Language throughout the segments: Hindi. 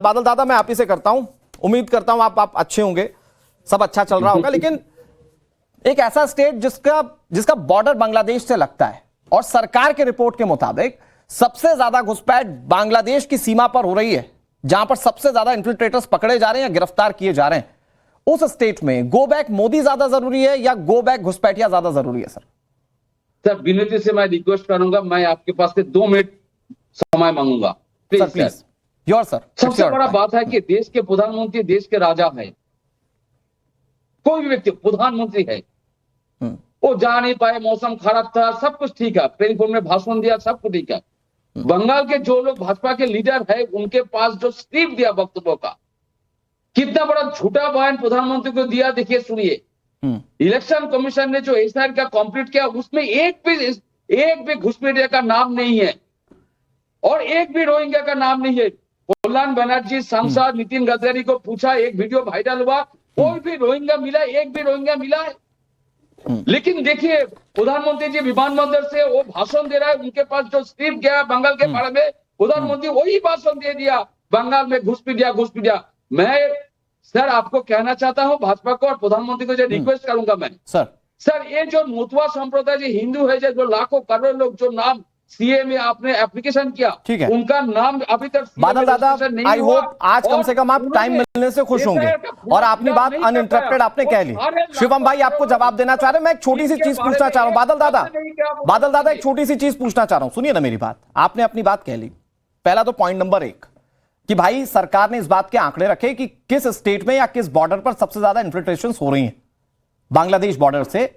बादल दादा मैं आप ही से करता हूं, उम्मीद करता हूं आप अच्छे होंगे, सब अच्छा चल रहा होगा। लेकिन एक ऐसा स्टेट जिसका बॉर्डर बांग्लादेश से लगता है और सरकार के रिपोर्ट के मुताबिक सबसे ज्यादा घुसपैठ बांग्लादेश की सीमा पर हो रही है, जहां पर सबसे ज्यादा इन्फिल्ट्रेटर्स पकड़े जा रहे हैं या गिरफ्तार किए जा रहे हैं, उस स्टेट में गो बैक मोदी ज्यादा जरूरी है या गो बैक घुसपैठिया ज्यादा जरूरी है? सर विनती से मैं रिक्वेस्ट करूंगा, मैं आपके पास से 2 मिनट समय मांगूंगा प्लीज। Your sir. सबसे बड़ा बात है कि देश के प्रधानमंत्री देश के राजा है, कोई भी व्यक्ति प्रधानमंत्री है, वो जा नहीं पाए, मौसम खराब था, सब कुछ ठीक है, टेलीफोन में भाषण दिया, सब कुछ ठीक है। बंगाल के जो लोग भाजपा के लीडर है, उनके पास जो स्क्रिप्ट दिया वक्तव्यों का, कितना बड़ा झूठा बयान प्रधानमंत्री को दिया, देखिए सुनिए। इलेक्शन कमीशन ने जो एसआईआर का कंप्लीट किया, उसमें एक भी घुसपैठिया का नाम नहीं है और एक भी रोहिंग्या का नाम नहीं है। कल्याण बनर्जी सांसद नितिन गडकरी को पूछा, एक वीडियो वायरल हुआ, कोई भी रोहिंग्या मिला, एक भी रोहिंग्या मिला है? लेकिन देखिए प्रधानमंत्री जी विमानबंदर से वो भाषण दे रहा है, उनके पास जो स्क्रिप्ट गया बंगाल के बारे में, प्रधानमंत्री वही भाषण दे दिया, बंगाल में घुसपैठिया। मैं सर आपको कहना चाहता हूं, भाजपा को और प्रधानमंत्री को जो रिक्वेस्ट करूंगा मैं, सर ये जो मुतवा संप्रदाय जो हिंदू है, जो लाखों करोड़ लोग जो नाम सीए में आपने एप्लीकेशन किया, उनका नाम अभी तक बादल दादा आई होप आज कम से कम आप टाइम मिलने से खुश होंगे और अपनी बात अनइंटरप्टेड आपने कह ली। शिवम भाई आपको जवाब देना चाह रहे हैं, मैं एक छोटी सी चीज पूछना चाह रहा हूं। बादल दादा एक छोटी सी चीज पूछना चाह रहा हूं, सुनिए ना मेरी बात। आपने अपनी बात कह ली, पहला तो पॉइंट नंबर 1 कि भाई सरकार ने इस बात के आंकड़े रखे कि किस स्टेट में या किस बॉर्डर पर सबसे ज्यादा इन्फिल्ट्रेशन हो रही है। बांग्लादेश बॉर्डर से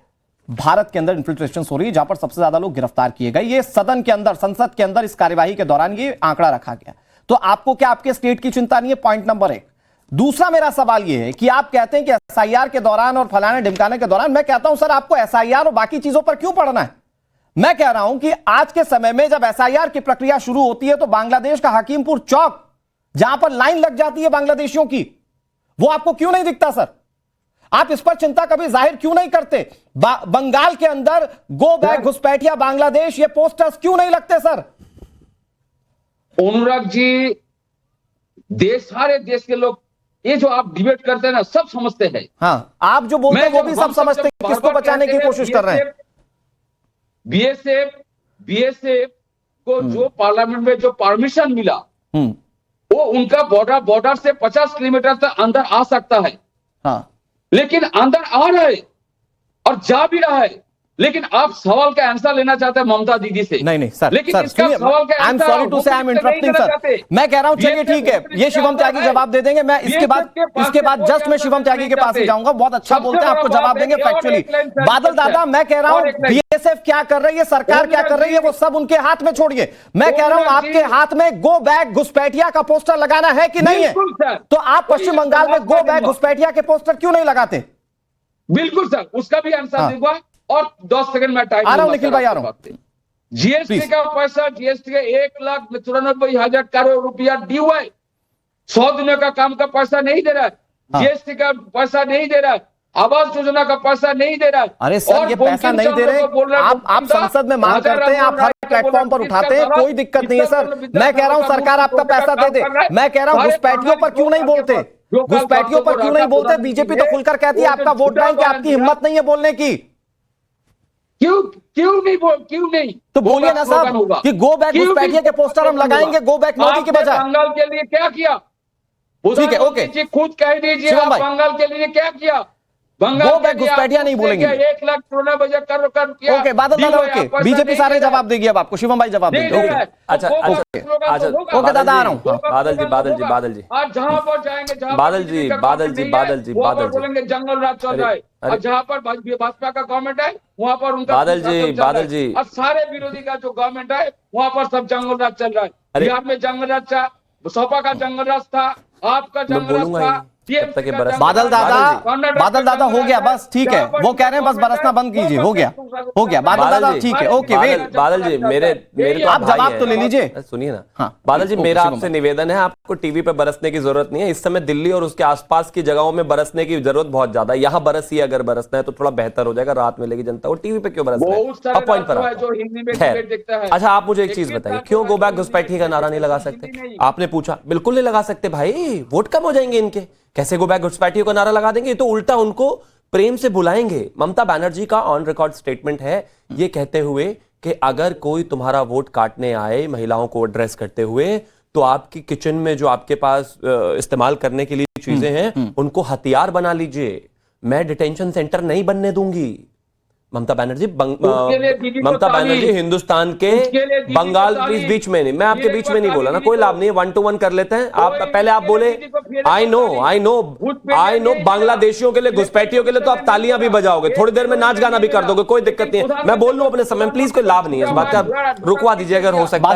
भारत के अंदर इन्फिल्ट्रेशन हो रही है, जहां पर सबसे ज्यादा लोग गिरफ्तार किए गए। ये सदन के अंदर, संसद के अंदर इस कार्यवाही के दौरान ये आंकड़ा रखा गया। तो आपको क्या आपके स्टेट की चिंता नहीं है? Point number 1। दूसरा मेरा सवाल यह है कि आप कहते हैं कि एसआईआर के दौरान और फलाने ढिमकाने के दौरान, मैं कहता हूं सर आपको एसआईआर और बाकी चीजों पर क्यों पढ़ना है? मैं कह रहा हूं कि आज के समय में जब एसआईआर की प्रक्रिया शुरू होती है तो बांग्लादेश का हकीमपुर चौक, जहां पर लाइन लग जाती है बांग्लादेशियों की, वो आपको क्यों नहीं दिखता सर? आप इस पर चिंता कभी जाहिर क्यों नहीं करते? बंगाल के अंदर गो बैक घुसपैठिया बांग्लादेश, ये पोस्टर्स क्यों नहीं लगते सर? अनुराग जी, सारे देश के लोग ये जो आप डिबेट करते हैं ना, सब समझते हैं। हाँ, आप जो बोलते हैं वो भी सब समझते हैं, किसको बचाने की कोशिश कर रहे हैं। बीएसएफ को जो पार्लियामेंट में जो परमिशन मिला, वो उनका बॉर्डर से 50 किलोमीटर तक अंदर आ सकता है। हाँ, लेकिन अंदर आ रहे और जा भी रहा है। लेकिन आप सवाल का आंसर लेना चाहते हैं ममता दीदी से? नहीं सर, लेकिन इसका सवाल का आई एम सॉरी टू से आई एम इंटरप्टिंग सर। मैं कह रहा हूं चलिए ठीक है, ये शिवम त्यागी जवाब दे देंगे। मैं इसके बाद जस्ट मैं शिवम त्यागी के पास ही जाऊंगा। बहुत अच्छा बोलते हैं, आपको जवाब देंगे फैक्चुअली। बादल दादा मैं कह रहा हूं बीएसएफ क्या कर रही है, सरकार क्या कर रही है, वो सब उनके हाथ में छोड़िए। मैं कह रहा हूं आपके हाथ में गो बैक घुसपैठिया का पोस्टर लगाना है कि नहीं है? तो आप पश्चिम बंगाल में गो बैक घुसपैठिया के पोस्टर क्यों नहीं लगाते? बिल्कुल सर, उसका भी आंसर दूंगा और 10 सेकंड में टाइम आ रहा हूं निखिल भाई, आ रहा हूं। जीएसटी का पैसा, जीएसटी का 1,94,000 करोड़ रुपया ड्यू है। 100 दिनों का काम का पैसा नहीं दे रहा है, जीएसटी का पैसा नहीं दे रहा है, आवास योजना का पैसा नहीं दे रहा है। अरे सर ये पैसा नहीं दे रहे, आप संसद में मांग करते हैं, आप हर प्लेटफॉर्म पर उठाते हैं, कोई दिक्कत नहीं है सर। मैं कह रहा हूं सरकार आपका पैसा दे दे। मैं कह रहा हूं घुसपैठियों पर क्यों नहीं बोलते? घुसपैठियों पर क्यों नहीं बोलते? बीजेपी तो खुलकर कहती है आपका वोट बैंक है, आपकी हिम्मत नहीं है बोलने की। क्यों नहीं? तो बोलिए ना साहब कि गो बैक घुसपैठिया के पोस्टर हम लगाएंगे गो बैक मोदी के बजाय। बंगाल के लिए क्या किया? ठीक है, ओके, खुद कह दीजिए बंगाल के लिए क्या किया? गो बैक घुसपैठिया नहीं बोलेंगे। 1,94,000 करोड़ का रुपया। ओके बादल दादा, ओके बीजेपी सारे जवाब देगी अब आपको। शिवम भाई जवाब देंगे। ओके अच्छा ओके दादा आ रहा हूँ। बादल जी आज जहां पर जाएंगे, बादल जी बोलेंगे जंगल राज चल रहा है, और जहां पर भाजपा का गवर्नमेंट है वहां पर उनका बादल जी और सारे विरोधी का जो गवर्नमेंट है वहां पर सब जंगल राज चल रहा है। बिहार में जंगल राज था, सपा का जंगल राज था, आपका जंगल राज था, तब तक ये बरस बादल दादा हो गया बस, ठीक है, वो कह रहे हैं बस बरसना बंद कीजिए, हो गया बादल दादा, ठीक है, ओके वेट। बादल जी मेरे तो आप जवाब तो ले लीजिए। सुनिए ना, हाँ, बादल जी ओके, मेरा शिवम आपसे भाई। निवेदन है, आपको टीवी पे बरसने की जरूरत नहीं है। इस समय दिल्ली और उसके आसपास की जगहों में बरसने की जरूरत बहुत ज्यादा है। यहाँ बरसिए, अगर बरसना है तो थोड़ा बेहतर हो जाएगा, रात मिलेगी जनता को। टीवी पे क्यों बरसना है? अब पॉइंट पर खैर, अच्छा आप मुझे एक चीज बताइए, क्यों गो बैक घुसपैठी का नारा नहीं लगा सकते? आपने पूछा, बिल्कुल नहीं लगा सकते भाई, वोट कम हो जाएंगे इनके, कैसे गो बैक घुसपैठी का नारा लगा देंगे? ये तो उल्टा उनको प्रेम से बुलाएंगे। ममता बनर्जी का ऑन रिकॉर्ड स्टेटमेंट है ये कहते हुए कि अगर कोई तुम्हारा वोट काटने आए, महिलाओं को एड्रेस करते हुए, तो आपकी किचन में जो आपके पास इस्तेमाल करने के लिए चीजें हैं उनको हथियार बना लीजिए, मैं डिटेंशन सेंटर नहीं बनने दूंगी। ममता बनर्जी ममता बनर्जी हिंदुस्तान के बंगाल, प्लीज बीच में नहीं, मैं आपके बीच में नहीं बोला ना, कोई लाभ नहीं है, 1 to 1 कर लेते हैं। आप पहले आप बोले आई नो बांग्लादेशियों के लिए, घुसपैठियों के लिए तो आप तालियां भी बजाओगे, थोड़ी देर में नाच गाना भी कर दोगे, कोई दिक्कत नहीं है, मैं बोल लूं अपने समय, प्लीज कोई लाभ नहीं है इस बात का, रुकवा दीजिए अगर हो सकता है।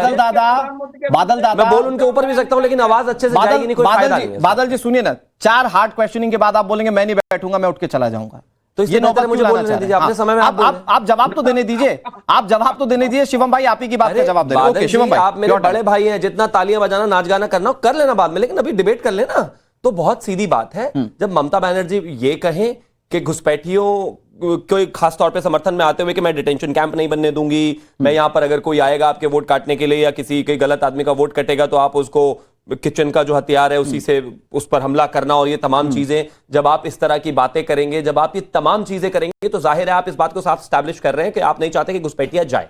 बादल दादा मैं बोल उनके ऊपर भी सकता हूं, लेकिन आवाज अच्छे से जाएगी नहीं, कोई फायदा नहीं है। बादल जी सुनिए ना, 4 हार्ड क्वेश्चनिंग के बाद आप बोलेंगे मैं नहीं बैठूंगा, मैं उठ के चला जाऊंगा, तो ये नौबत मुझे बोलने दीजिए, अपने समय में आप जवाब तो देने दीजिए, आप जवाब तो देने दीजिए। शिवम भाई आप ही की बात का जवाब दें। ओके शिवम भाई, आप मेरे बड़े भाई हैं, जितना तालियां बजाना, नाच गाना करना कर लेना बाद में, लेकिन अभी डिबेट कर लेना। तो बहुत सीधी बात है, जब ममता बनर्जी ये कहें कि घुसपैठियों कोई खास तौर पे समर्थन में आते हुए कि मैं डिटेंशन कैंप नहीं बनने दूंगी, मैं यहां पर अगर कोई आएगा आपके वोट काटने के लिए या किसी के गलत आदमी का वोट कटेगा तो आप उसको किचन का जो हथियार है उसी से उस पर हमला करना, और ये तमाम चीजें, जब आप इस तरह की बातें करेंगे, जब आप ये तमाम चीजें करेंगे, तो जाहिर है आप इस बात को साफ स्टैब्लिश कर रहे हैं कि आप नहीं चाहते कि घुसपैठिया जाए।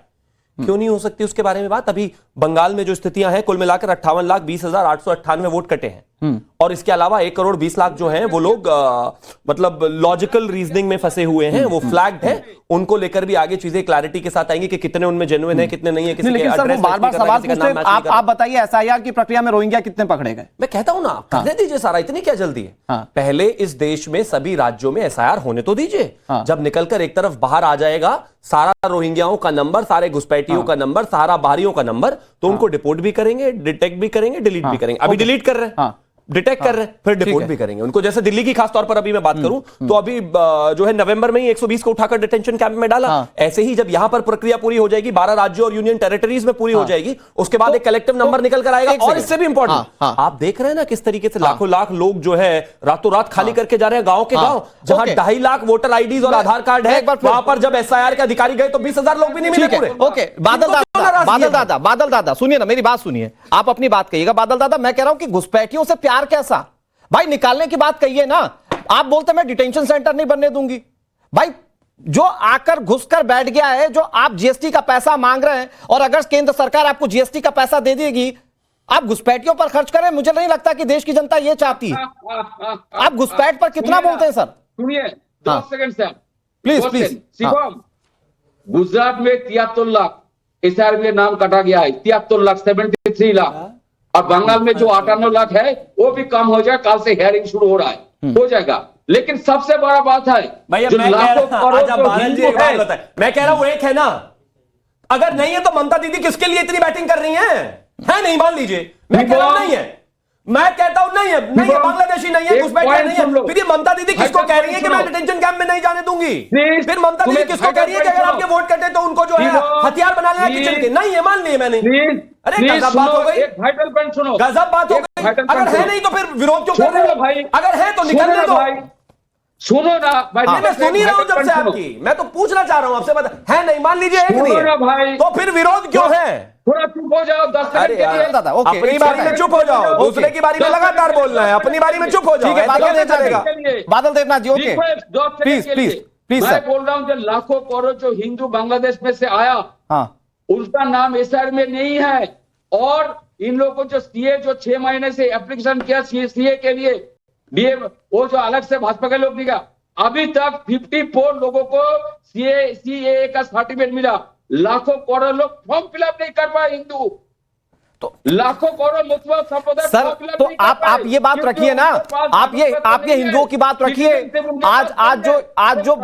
क्यों नहीं हो सकती उसके बारे में बात? अभी बंगाल में जो स्थितियां हैं, कुल मिलाकर 58,20,898 वोट कटे हैं, और इसके अलावा 1,20,00,000 जो हैं वो लोग मतलब लॉजिकल रीजनिंग में फंसे हुए हैं, वो फ्लैग्ड है, उनको लेकर भी आगे चीजें क्लैरिटी के साथ आएंगी कि कितने उनमें जेन्युइन है, कितने नहीं है, किसी के एड्रेस बार-बार सवाल पूछते हैं। आप बताइए एसआईआर की प्रक्रिया में रोहिंग्या कितने पकड़े गए? मैं कहता हूं ना, करने दीजिए सारा, इतनी क्या जल्दी है? पहले इस देश में सभी राज्यों में एसआईआर होने तो दीजिए, जब निकलकर एक तरफ बाहर आ जाएगा सारा रोहिंग्याओं का नंबर, सारे घुसपैठियों का नंबर, सारा बाहरियों का नंबर, तो उनको डिपोर्ट भी करेंगे, डिटेक्ट भी करेंगे, डिलीट भी करेंगे। अभी डिलीट कर रहे हैं, डिटेक्ट कर रहे हैं, फिर डिपोर्ट भी करेंगे उनको। जैसे दिल्ली की खास तौर पर अभी मैं बात करूं तो अभी जो है नवंबर में ही 120 को उठाकर डिटेंशन कैंप में डाला। ऐसे ही जब यहां पर प्रक्रिया पूरी हो जाएगी, 12 राज्यों और यूनियन टेरिटरीज में पूरी हो जाएगी, उसके बाद एक कलेक्टिव नंबर निकल कर आएगा। और इससे भी इंपॉर्टेंट, आप देख रहे हैं ना किस तरीके से लाखों लाख लोग जो है रातों रात खाली करके जा रहे हैं गांव के गांव, जहां 2.5 लाख वोटर आईडीज और आधार कार्ड है, वहां पर जब एसआईआर के अधिकारी गए तो 20,000 लोग भी नहीं मिले पूरे। ओके बादल दादा सुनिए ना, मेरी बात सुनिए, आप अपनी बात कहिएगा। बादल दादा मैं कह रहा हूं कि घुसपैठियों से प्यार कैसा भाई, निकालने की बात कहिए ना। आप बोलते मैं डिटेंशन सेंटर नहीं बनने दूंगी, भाई जो आकर घुसकर बैठ गया है, जो आप जीएसटी का पैसा मांग रहे हैं, और अगर केंद्र सरकार आपको जीएसटी का पैसा दे देगी, आप घुसपैठियों पर खर्च करें, मुझे नहीं लगता कि देश की जनता ये चाहती है। आप घुसपैठ पर कितना बोलते हैं सर? सुनिए 10 second sir, please. Shivam, Gujarat में 73 लाख एसआईआर में नाम कटा गया है, 73 लाख, 73 लाख, और बंगाल में जो 58 लाख है वो भी कम हो जाए, कल से हियरिंग शुरू हो रहा है, हो जाएगा। लेकिन सबसे बड़ा बात है जो लाखों करोड़ मैं कह रहा हूं एक है ना, अगर नहीं है तो ममता दीदी किसके लिए इतनी बैटिंग कर रही है नहीं? मान लीजिए मैं कह रहा हूं नहीं है, मैं कहता हूं नहीं है, बांग्लादेशी नहीं है, घुसपैठिया नहीं है, फिर ये ममता दीदी किसको कह रही है कि मैं डिटेंशन कैंप में नहीं जाने दूंगी? फिर ममता दीदी किसको कह रही है कि अगर आपके वोट कटे तो उनको जो है हथियार बना लेना किचन के? नहीं है, मान लिए मैंने। अरे गजब बात हो गई, वाइटल पॉइंट सुनो, गजब बात हो गई। अगर है नहीं तो फिर विरोध क्यों कर रहे हो भाई? अगर है तो निकलने दो। सुनो ना भाई, मैं सुन ही रहा हूं जब से आपकी, मैं तो पूछना चाह रहा हूं आपसे, बता है नहीं, मान लीजिए एक नहीं है भाई, तो फिर विरोध क्यों है? थोड़ा चुप हो जाओ, 10 सेकंड के लिए। अपनी बारी में चुप हो जाओ, दूसरे की बारी में लगातार बोलना है, अपनी बारी में चुप हो जाओ। बादल देवनाथ जी ओके, प्लीज मैं बोल रहा हूं जो लाखों करोड़ जो हिंदू बांग्लादेश में से आया, उनका नाम एसआईआर में नहीं है, और इन लोगों को जो सीए जो 6 महीने से एप्लीकेशन किया सीए के लिए, डीएम वो जो अलग से भाजपा के लोग दिखा, अभी तक 54 लोगों को सीए का सर्टिफिकेट मिला, लाखों करोड़ लोग फॉर्म फिलअप नहीं कर पाए हिंदू। तो लाखों करोड़ मुतवा संपदा सर, तो आप ये बात रखिए ना, आप ये हिंदुओं की बात रखिए। आज जो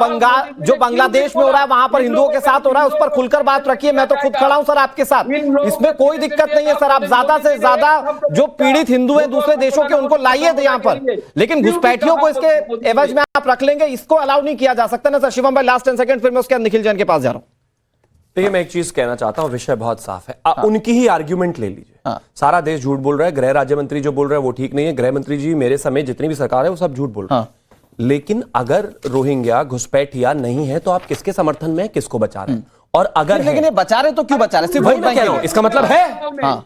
बांग्लादेश में हो रहा है वहां पर हिंदुओं के साथ हो रहा है, उस पर खुलकर बात रखिए। मैं तो खुद खड़ा हूं सर आपके साथ, इसमें कोई दिक्कत नहीं है सर। आप ज्यादा से ज्यादा जो पीड़ित हिंदू हैं दूसरे देशों के, उनको लाइए थे यहां पर, लेकिन घुसपैठियों को इसके एवज में आप रख लेंगे, इसको अलाउ नहीं किया जा सकता ना सर। शिवम भाई लास्ट 10 सेकंड, फिर मैं उसके बाद निखिल जैन के पास जा रहा हूं। देखिए, मैं एक चीज कहना चाहता हूं, विषय बहुत साफ है। उनकी ही आर्ग्यूमेंट ले लीजिए। सारा देश झूठ बोल रहा है, गृह राज्य मंत्री जो बोल रहा है वो ठीक नहीं है, गृह मंत्री जी मेरे समेत जितनी भी सरकार है वो सब झूठ बोल रहे हैं। लेकिन अगर रोहिंग्या घुसपैठिया नहीं है तो आप किसके समर्थन में, किसको बचा रहे हैं? और अगर लेकिन ये बचा रहे तो क्यों बचा रहे? सिर्फ वही मैं कह रहा हूं, इसका मतलब है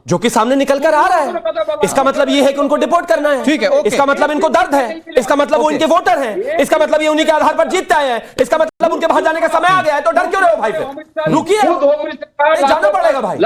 जो कि सामने निकल कर आ रहा है, इसका मतलब ये है कि उनको डिपोर्ट करना है। ठीक है, ओके। इसका मतलब इनको दर्द है, इसका मतलब वो इनके वोटर हैं, इसका मतलब ये उन्हीं के आधार पर जीतते आए हैं, इसका मतलब उनके बाहर जाने का समय आ गया है। तो डर क्यों रहे हो भाई? फिर रुकिए, जाना पड़ेगा भाई।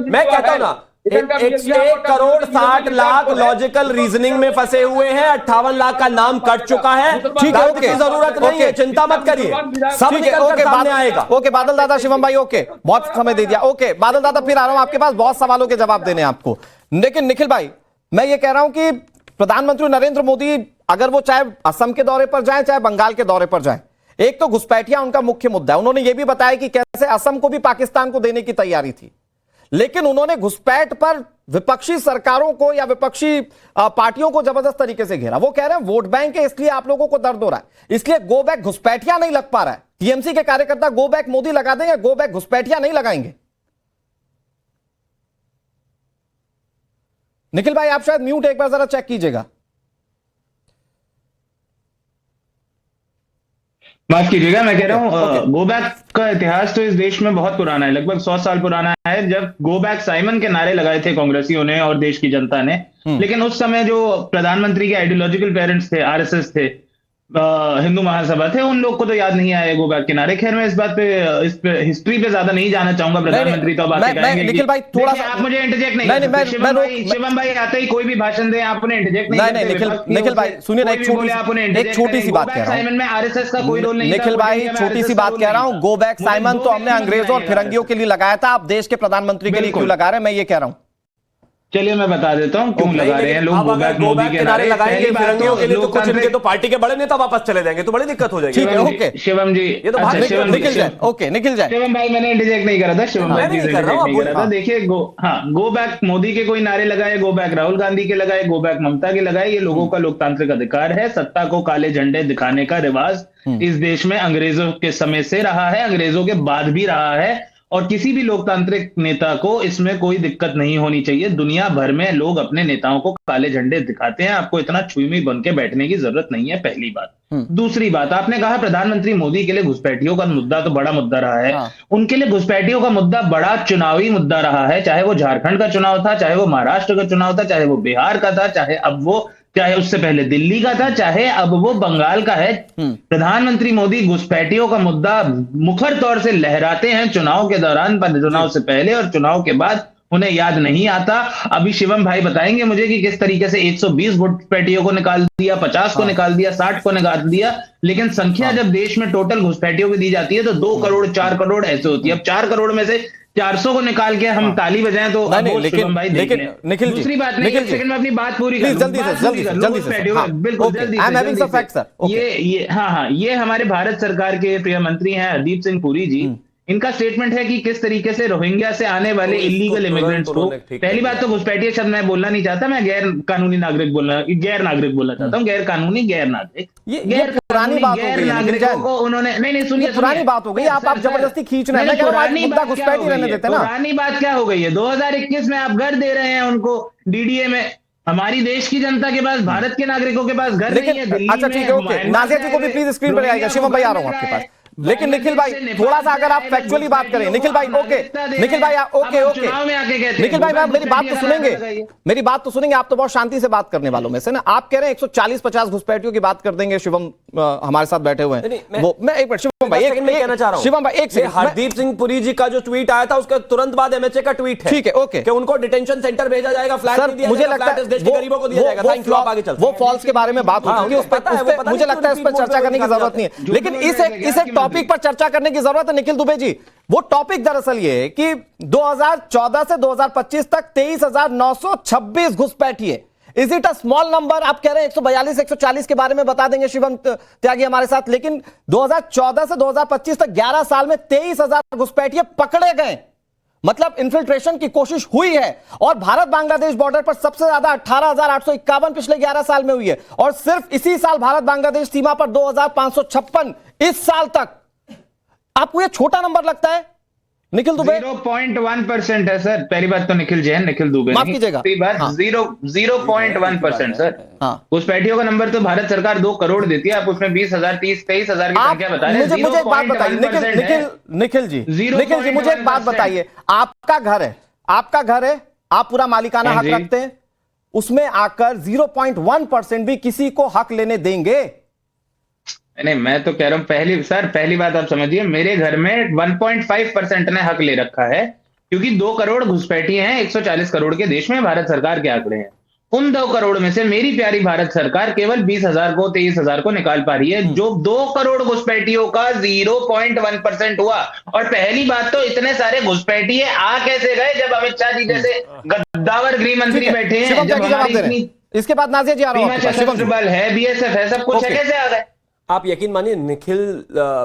मैं कहता हूं ना, 1,60,00,000 लॉजिकल रीजनिंग में फंसे हुए हैं, 58 लाख का नाम कट चुका है। ठीक है, ओके, जरूरत नहीं है, चिंता मत करिए, सब निकल कर सामने आएगा। ओके बादल दादा, शिवम भाई, ओके, बहुत समय दे दिया। ओके बादल दादा, फिर आ रहा हूं आपके पास, बहुत सवालों के जवाब देने हैं आपको। लेकिन निखिल भाई, मैं ये कह रहा हूं कि प्रधानमंत्री नरेंद्र मोदी अगर वो चाहे असम के दौरे पर जाए चाहे बंगाल के दौरे पर जाए, एक तो घुसपैठिया उनका मुख्य मुद्दा है। उन्होंने ये भी बताया कि कैसे असम को भी पाकिस्तान को देने की तैयारी थी, लेकिन उन्होंने घुसपैठ पर विपक्षी सरकारों को या विपक्षी पार्टियों को जबरदस्त तरीके से घेरा। वो कह रहे हैं वोट बैंक है, इसलिए आप लोगों को दर्द हो रहा है, इसलिए गो बैक घुसपैठिया नहीं लग पा रहा है। टीएमसी के कार्यकर्ता गो बैक मोदी लगा देंगे, गो बैक घुसपैठिया नहीं लगाएंगे। निखिल भाई आप शायद म्यूट, एक बार जरा चेक कीजिएगा। माफ कीजिएगा, मैं कह रहा हूं गो बैक का इतिहास तो इस देश में बहुत पुराना है, लगभग 100 साल पुराना है। जब गो बैक साइमन के नारे लगाए थे कांग्रेसियों ने और देश की जनता ने, लेकिन उस समय जो प्रधानमंत्री के आइडियोलॉजिकल पेरेंट्स थे, आरएसएस थे, हिंदू महासभा थे, उन लोग को तो याद नहीं आए गो बैक के नारे। खैर मैं इस पे हिस्ट्री पे ज्यादा नहीं जाना चाहूंगा। प्रधानमंत्री तो बात करेंगे, निखिल भाई थोड़ा सा आप मुझे इंटरजेक्ट नहीं, शिवम भाई आते ही कोई भी भाषण दे आपने इंटरजेक्ट नहीं। निखिल भाई सुनिए ना, एक छोटी सी बात कह रहा हूं। में आरएसएस का कोई रोल नहीं। निखिल भाई छोटी सी बात कह रहा हूं, गो बैक साइमन तो हमने अंग्रेजों और फिरंगियों के लिए लगाया था, आप देश के प्रधानमंत्री के लिए क्यों लगा रहे हैं, मैं ये कह रहा हूं। चलिए मैं बता देता हूं क्यों लगा रहे हैं लोग गो बैक मोदी के नारे लगाएंगे फिरंगियों के लिए। तो कुछ इनके तो पार्टी के बड़े नेता वापस चले जाएंगे तो बड़ी दिक्कत हो जाएगी। ठीक है, ओके शिवम जी, ये तो निकल जाए। ओके निकल जाए। शिवम भाई मैंने इंटरजेक्ट नहीं करा था, शिवम भाई नहीं कर रहा था। देखिए गो बैक मोदी के कोई नारे लगाए, गो बैक राहुल गांधी के लगाए, गो बैक ममता के लगाए, ये लोगों का लोकतांत्रिक अधिकार है। सत्ता को काले झंडे दिखाने का रिवाज इस देश में अंग्रेजों के समय से रहा है, अंग्रेजों के बाद भी रहा है, और किसी भी लोकतांत्रिक नेता को इसमें कोई दिक्कत नहीं होनी चाहिए। दुनिया भर में लोग अपने नेताओं को काले झंडे दिखाते हैं, आपको इतना छुईमी बन के बैठने की जरूरत नहीं है, पहली बात। दूसरी बात, आपने कहा प्रधानमंत्री मोदी के लिए घुसपैठियों का मुद्दा तो बड़ा मुद्दा रहा है। उनके लिए घुसपैठियों का मुद्दा बड़ा चुनावी मुद्दा रहा है, चाहे वो झारखंड का चुनाव था, चाहे वो महाराष्ट्र का चुनाव था, चाहे वो बिहार का था, चाहे उससे पहले दिल्ली का था, चाहे अब वो बंगाल का है। प्रधानमंत्री मोदी घुसपैठियों का मुद्दा मुखर तौर से लहराते हैं चुनाव के दौरान, चुनाव से पहले और चुनाव के बाद उन्हें याद नहीं आता। अभी शिवम भाई बताएंगे मुझे कि किस तरीके से 120 घुसपैठियों को निकाल दिया, 50 को निकाल दिया, 60 को निकाल दिया, लेकिन संख्या जब देश में टोटल घुसपैठियों की दी जाती है तो 2 करोड़ 4 करोड़ ऐसे होती है। अब 4 करोड़ में से 400 को निकाल के हम ताली बजाएं तो लेकिन दूसरी बात नहीं, एक सेकंड में अपनी बात पूरी कर, जल्दी से बिल्कुल जल्दी। ये हमारे भारत सरकार के प्रिय मंत्री हैं हरदीप सिंह पुरी जी, इनका स्टेटमेंट है कि किस तरीके से रोहिंग्या से आने वाले इलीगल इमिग्रेंट्स को, पहली बात तो घुसपैठिया शब्द मैं बोलना नहीं चाहता, मैं गैर नागरिक बोलना चाहता हूँ, गैर कानूनी गैर नागरिक। पुरानी बात हो गई, नागरिकों को उन्होंने नहीं सुनिए, पुरानी बात हो गई, आप जबरदस्ती खींच रहे हैं। पुरानी बात क्या हो गई है? 2021 में आप घर दे रहे हैं उनको डीडीए में। हमारी देश की जनता के पास, भारत के नागरिकों के पास घर नहीं है। अच्छा ठीक है, ओके, नाजिया जी को भी प्लीज स्क्रीन पर आएगा। शिवम भाई आ रहा हूं आपके पास। लेकिन निखिल भाई थोड़ा सा अगर आप फैक्चुअली बात करें, निखिल भाई ओके, निखिल भाई ओके, निखिल भाई मेरी बात तो सुनेंगे, मेरी बात तो सुनेंगे। आप तो बहुत शांति से बात करने वालों में से ना। आप कह रहे हैं 140-50 घुसपैठियों की बात कर देंगे, शिवम हमारे साथ बैठे हुए हैं। वो मैं एक मिनट शिवम भाई कहना चाह रहा हूं, शिवम भाई एक सेकंड, हरदीप सिंह पुरी जी का जो ट्वीट आया था उसके तुरंत बाद एमएचए का ट्वीट है, ठीक है, ओके, कि उनको डिटेंशन सेंटर भेजा जाएगा, फ्लैट नहीं दिया मुझे जाएगा, लगता है देश के गरीबों को दिया जाएगा। थैंक यू, आप आगे चलते हैं। वो फॉल्स के बारे में बात होगी, मुझे लगता है इस पर चर्चा करने की जरूरत नहीं है। लेकिन इस एक टॉपिक पर चर्चा करने की जरूरत है। निखिल दुबे जी, वो टॉपिक दरअसल ये है कि 2014 से 2025 तक 23,926 घुसपैठिए। Is it a small number? आप कह रहे हैं 142 140 के बारे में बता देंगे शिवम त्यागी हमारे साथ, लेकिन 2014 से 2025 तक 11 साल में 23,000 घुसपैठिए पकड़े गए। मतलब इन्फिल्ट्रेशन की कोशिश हुई है। और भारत बांग्लादेश बॉर्डर पर सबसे ज्यादा 18,851 पिछले 11 साल में हुई है, और सिर्फ इसी साल भारत बांग्लादेश सीमा पर 2,556 इस साल तक। आपको यह छोटा नंबर लगता है निखिल दुबे? 0.1% है सर। पहली बात तो निखिल जैन, निखिल दुबे माफ कीजिएगा, 0.1% सर। हाँ। घुसपैठियों का नंबर तो भारत सरकार 2 करोड़ देती है, आप उसमें 20,000 23,000 की संख्या बता रहे हैं। मुझे एक बात बताइए निखिल जी, मुझे एक बात बताइए। आपका घर है, आप पूरा मालिकाना हक रखते हैं, उसमें आकर 0.1% भी किसी को हक लेने देंगे? नहीं, मैं तो कह रहा हूं पहली बात आप समझिए, मेरे घर में 1.5% ने हक ले रखा है, क्योंकि 2 करोड़ घुसपैठिए हैं 140 करोड़ के देश में, भारत सरकार के आंकड़े हैं। उन 2 करोड़ में से मेरी प्यारी भारत सरकार केवल 20,000 को 23,000 को निकाल पा रही है, जो 2 करोड़ घुसपैठियों का 0.1% हुआ। और पहली बात तो इतने सारे घुसपैठिए आ कैसे गए जब अमित शाह जी जैसे गद्दावर गृह मंत्री बैठे हैं, जब हमारी इसके बाद नाजिया जी आ रहा हूं, सशस्त्र बल है, BSF है, सब कुछ है, कैसे आ गए? आप यकीन मानिए निखिल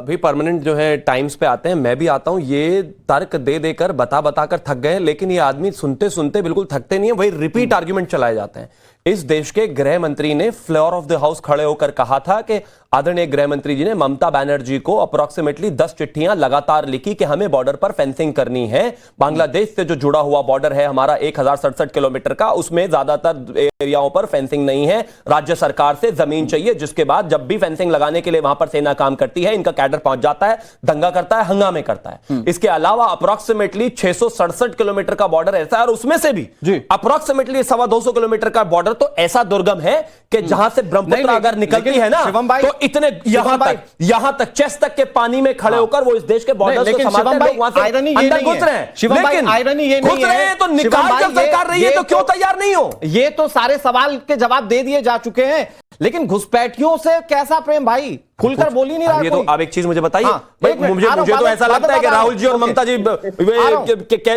भी परमानेंट जो है टाइम्स पे आते हैं, मैं भी आता हूं, ये तर्क दे देकर बता कर थक गए, लेकिन ये आदमी सुनते सुनते बिल्कुल थकते नहीं है, वही रिपीट आर्ग्यूमेंट चलाए जाते हैं। इस देश के गृह मंत्री ने फ्लोर ऑफ द हाउस खड़े होकर कहा था कि आदरणीय गृह मंत्री जी ने ममता बनर्जी को अप्रोक्सीमेटली 10 चिट्ठियां लगातार लिखी कि हमें बॉर्डर पर फेंसिंग करनी है। बांग्लादेश से जो जुड़ा हुआ बॉर्डर है हमारा 1067 किलोमीटर का, उसमें ज्यादातर एरियाओं पर फेंसिंग नहीं है, राज्य सरकार से जमीन चाहिए। जिसके बाद जब भी फेंसिंग लगाने के लिए वहां पर सेना काम करती है, इनका कैडर पहुंच जाता है, दंगा करता है, हंगामे करता है। इसके अलावा अप्रोक्सीमेटली 667 किलोमीटर का बॉर्डर ऐसा है, और उसमें से भी अप्रोक्सीमेटली 225 किलोमीटर का बॉर्डर तो ऐसा दुर्गम है कि जहां से ब्रह्मपुत्र अगर निकलती है ना, तो इतने यहां तक चेस्ट तक के पानी में खड़े होकर वो इस देश के बॉर्डर को संभालते हैं, लोग वहां से अंदर घुस रहे हैं। लेकिन आयरनी ये नहीं है तो निकाल जब सरकार रही है तो क्यों तैयार नहीं हो? ये तो सारे सवाल के जवाब दे दिए जा चुके हैं, लेकिन घुसपैठियों से कैसा प्रेम भाई? खुलकर बोल ही नहीं रहा। ये तो आप एक चीज मुझे बताइए, मुझे तो ऐसा लगता है कि राहुल जी और ममता जी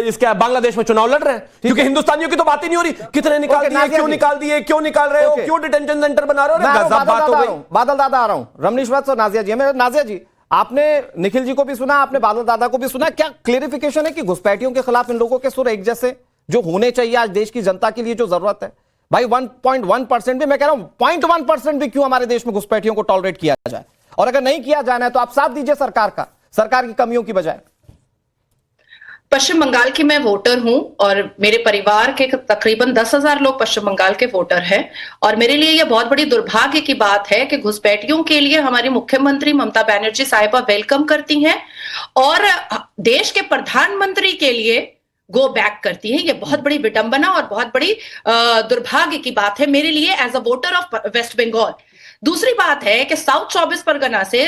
इसके बांग्लादेश में चुनाव लड़ रहे हैं, क्योंकि हिंदुस्तानियों की तो बात ही नहीं हो रही। कितने निकाल दिए, क्यों निकाल दिए, क्यों निकाल रहे हो, क्यों डिटेंशन सेंटर बना रहे हो? बादल दादा आ रहा हूं, रमनीश वत्स और नाजिया जी। नाजिया जी, आपने निखिल जी को भी सुना, आपने बादल दादा को भी सुना, क्या क्लेरिफिकेशन है कि घुसपैठियों के खिलाफ इन लोगों के सुर एक जैसे जो होने चाहिए आज देश की जनता के लिए जो जरूरत है? भाई 1.1% भी, मैं कह रहा हूं 0.1% भी क्यों हमारे देश में घुसपैठियों को टॉलरेट किया जाए? और अगर नहीं किया जाना है तो आप साथ दीजिए सरकार की कमियों की बजाय। पश्चिम बंगाल की मैं वोटर हूं और मेरे परिवार के तकरीबन 10,000 लोग पश्चिम बंगाल के वोटर हैं, और मेरे लिए यह बहुत बड़ी दुर्भाग्य की बात है कि घुसपैठियों के लिए हमारी मुख्यमंत्री ममता बनर्जी साहिबा वेलकम करती हैं और देश के प्रधानमंत्री के लिए गो बैक करती है। ये बहुत बड़ी विडंबना और बहुत बड़ी दुर्भाग्य की बात है मेरे लिए as a voter of West Bengal. दूसरी बात है कि साउथ 24 परगना से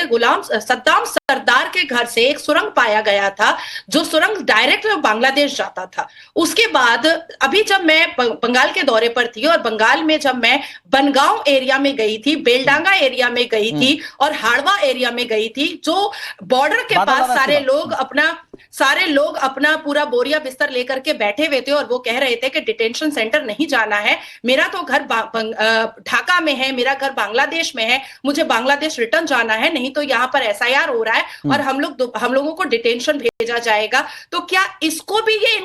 सद्दाम सरदार के घर से एक सुरंग पाया गया था, जो सुरंग डायरेक्ट बांग्लादेश जाता था। उसके बाद अभी जब मैं बंगाल के दौरे पर थी और बंगाल में जब मैं बनगांव एरिया में गई थी, बेलडांगा एरिया में गई थी और हाड़वा एरिया में गई थी, जो बॉर्डर के पास सारे लोग अपना पूरा बोरिया बिस्तर लेकर के बैठे हुए थे और वो कह रहे थे कि डिटेंशन सेंटर नहीं जाना है, मेरा तो घर ढाका में है, मेरा घर बांग्लादेश में है, मुझे बांग्लादेश रिटर्न जाना है, नहीं तो यहाँ पर SIR हो रहा है और हम लोगों को डिटेंशन भेजा जाएगा। तो क्या इसको भी ये